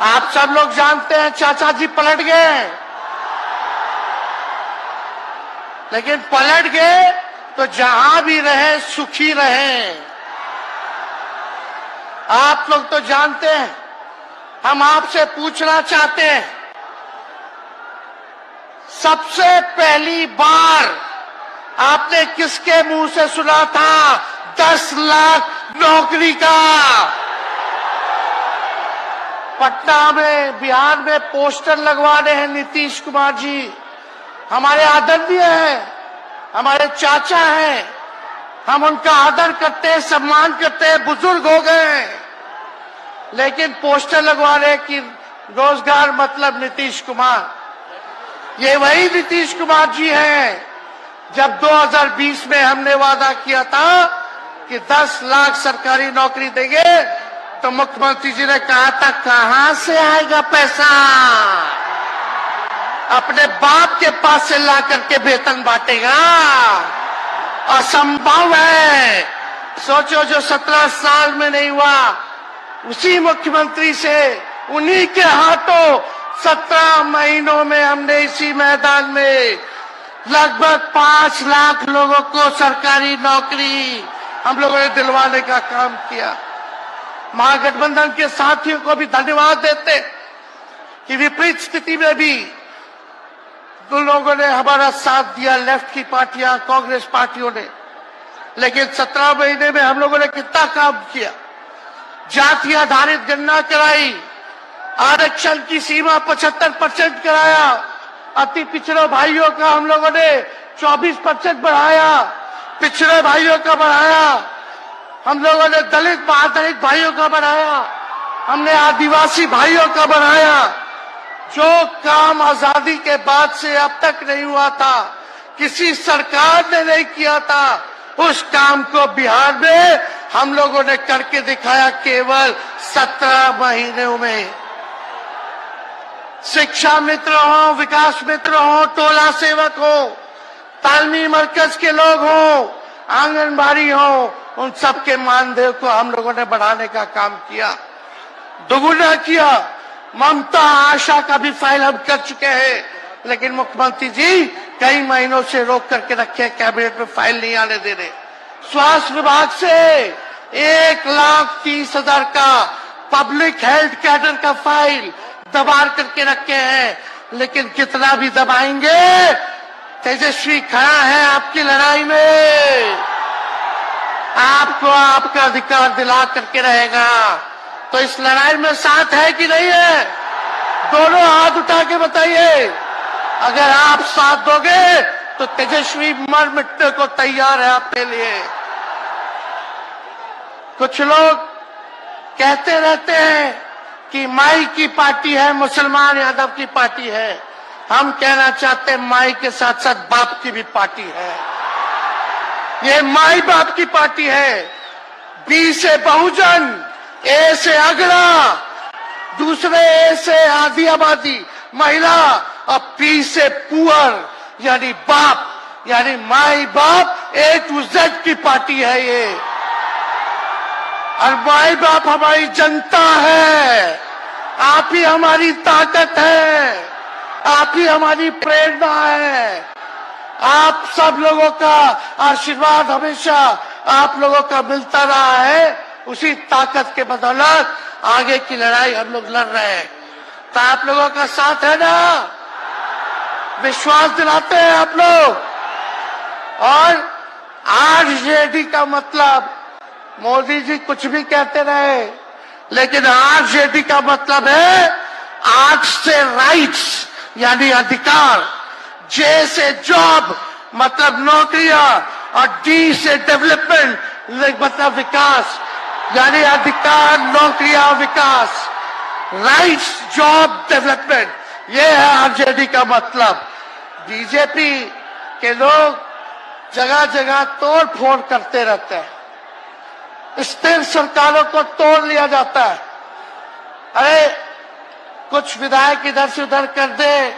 आप सब लोग जानते हैं चाचा जी पलट गए, लेकिन पलट गए तो जहां भी रहे सुखी रहे। आप लोग तो जानते हैं, हम आपसे पूछना चाहते हैं, सबसे पहली बार आपने किसके मुंह से सुना था 10 लाख नौकरी का? पटना में, बिहार में पोस्टर लगवा रहे हैं नीतीश कुमार जी। हमारे आदरणीय हैं, हमारे चाचा हैं, हम उनका आदर करते हैं, सम्मान करते हैं, बुजुर्ग हो गए हैं, लेकिन पोस्टर लगवा रहे कि रोजगार मतलब नीतीश कुमार। ये वही नीतीश कुमार जी हैं जब 2020 में हमने वादा किया था कि 10 लाख सरकारी नौकरी देंगे, तो मुख्यमंत्री जी ने कहा था कहां से आएगा पैसा? अपने बाप के पास से ला करके वेतन बांटेगा? असंभव है। सोचो, जो 17 साल में नहीं हुआ, उसी मुख्यमंत्री से, उन्हीं के हाथों 17 महीनों में हमने इसी मैदान में लगभग 5 लाख लोगों को सरकारी नौकरी हम लोगों ने दिलवाने का काम किया। महागठबंधन के साथियों को भी धन्यवाद देते कि विपरीत स्थिति में भी उन लोगों ने हमारा साथ दिया, लेफ्ट की पार्टियां, कांग्रेस पार्टियों ने। लेकिन 17 महीने में हम लोगों ने कितना काम किया? जाति आधारित गणना कराई, आरक्षण की सीमा 75% कराया, अति पिछड़े भाइयों का हम लोगों ने 24% बढ़ाया, पिछड़े भाइयों का बढ़ाया, हम लोगों ने दलित महादलित भाइयों का बढ़ाया, हमने आदिवासी भाइयों का बढ़ाया। जो काम आजादी के बाद से अब तक नहीं हुआ था, किसी सरकार ने नहीं किया था, उस काम को बिहार में हम लोगों ने करके दिखाया केवल 17 महीनों में। शिक्षा मित्र हो, विकास मित्र हो, टोला सेवक हो, तालमी मरकज के लोग हो, आंगनबाड़ी हो, उन सबके मानदेय को हम लोगों ने बढ़ाने का काम किया, दोगुना किया। ममता आशा का भी फाइल हम कर चुके हैं, लेकिन मुख्यमंत्री जी कई महीनों से रोक करके रखे, कैबिनेट में फाइल नहीं आने दे रहे। स्वास्थ्य विभाग से 1,30,000 का पब्लिक हेल्थ कैडर का फाइल दबा करके रखे हैं, लेकिन कितना भी दबाएंगे, तेजस्वी खड़ा है आपकी लड़ाई में, आपको आपका अधिकार दिला करके रहेगा। तो इस लड़ाई में साथ है कि नहीं है? दोनों हाथ उठा के बताइए। अगर आप साथ दोगे तो तेजस्वी मर मिटने को तैयार है आपके लिए। कुछ लोग कहते रहते हैं कि माई की पार्टी है, मुसलमान यादव की पार्टी है। हम कहना चाहते हैं माई के साथ साथ बाप की भी पार्टी है। ये माई बाप की पार्टी है। बी से बहुजन, ए से अगड़ा, दूसरे ए से आधी आबादी महिला, और पी से पुअर यानी बाप, यानी माई बाप, ए टू जेड की पार्टी है ये। और माई बाप हमारी जनता है, आप ही हमारी ताकत है, आप ही हमारी प्रेरणा है। आप सब लोगों का आशीर्वाद हमेशा आप लोगों का मिलता रहा है, उसी ताकत के बदौलत आगे की लड़ाई हम लोग लड़ रहे हैं। तो आप लोगों का साथ है ना? विश्वास दिलाते हैं आप लोग। और आरजेडी का मतलब, मोदी जी कुछ भी कहते रहे, लेकिन आरजेडी का मतलब है आर से राइट्स यानी अधिकार, जे से जॉब मतलब नौकरियां, और डी से डेवलपमेंट मतलब विकास, यानी अधिकार, नौकरियां, विकास, राइट्स, जॉब, डेवलपमेंट, ये है आरजेडी का मतलब। बीजेपी के लोग जगह जगह तोड़ फोड़ करते रहते हैं, स्थिर सरकारों को तोड़ लिया जाता है। अरे कुछ विधायक इधर से उधर कर दे,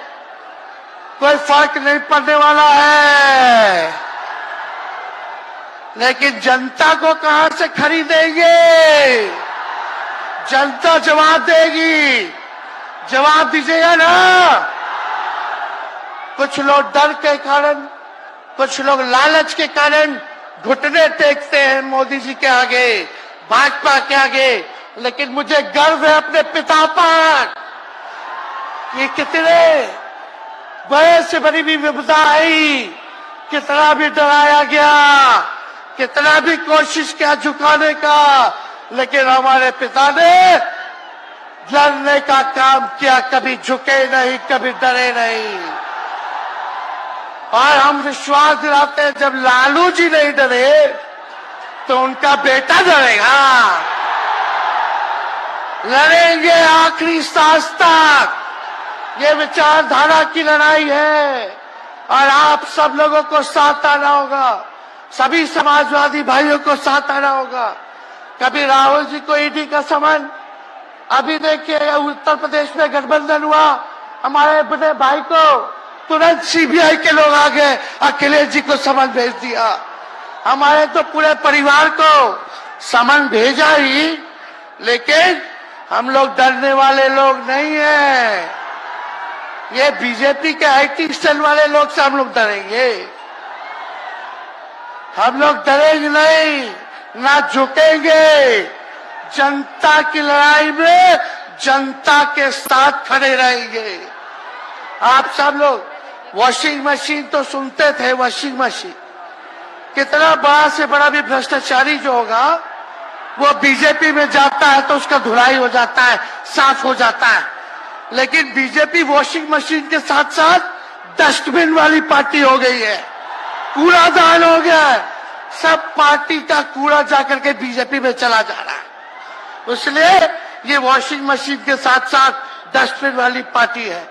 कोई फर्क नहीं पड़ने वाला है, लेकिन जनता को कहां से खरीदेंगे? जनता जवाब देगी। जवाब दीजिएगा ना। कुछ लोग डर के कारण, कुछ लोग लालच के कारण घुटने टेकते हैं मोदी जी के आगे, भाजपा के आगे, लेकिन मुझे गर्व है अपने पिता पर। ये कितने बड़े से बड़ी भी विपदा आई, कितना भी डराया गया, कितना भी कोशिश किया झुकाने का, लेकिन हमारे पिता ने लड़ने का काम किया, कभी झुके नहीं, कभी डरे नहीं। और हम विश्वास दिलाते हैं जब लालू जी नहीं डरे तो उनका बेटा डरेगा। लड़ेंगे आखिरी सांस तक। ये विचारधारा की लड़ाई है और आप सब लोगों को साथ आना होगा, सभी समाजवादी भाइयों को साथ आना होगा। कभी राहुल जी को ईडी का समन, अभी देखिए उत्तर प्रदेश में गठबंधन हुआ, हमारे बड़े भाई को तुरंत सीबीआई के लोग आ गए, अखिलेश जी को समन भेज दिया। हमारे तो पूरे परिवार को समन भेजा ही, लेकिन हम लोग डरने वाले लोग नहीं हैं। ये बीजेपी के आईटी सेल वाले लोग से हम लोग डरेंगे? हम लोग डरेंगे नहीं, ना झुकेंगे। जनता की लड़ाई में जनता के साथ खड़े रहेंगे। आप सब लोग वॉशिंग मशीन तो सुनते थे, वॉशिंग मशीन कितना बड़ा से बड़ा भी भ्रष्टाचारी जो होगा वो बीजेपी में जाता है तो उसका धुलाई हो जाता है, साफ हो जाता है। लेकिन बीजेपी वॉशिंग मशीन के साथ साथ डस्टबिन वाली पार्टी हो गई है, कूड़ादान हो गया है। सब पार्टी का कूड़ा जाकर के बीजेपी में चला जा रहा है। इसलिए ये वॉशिंग मशीन के साथ साथ डस्टबिन वाली पार्टी है।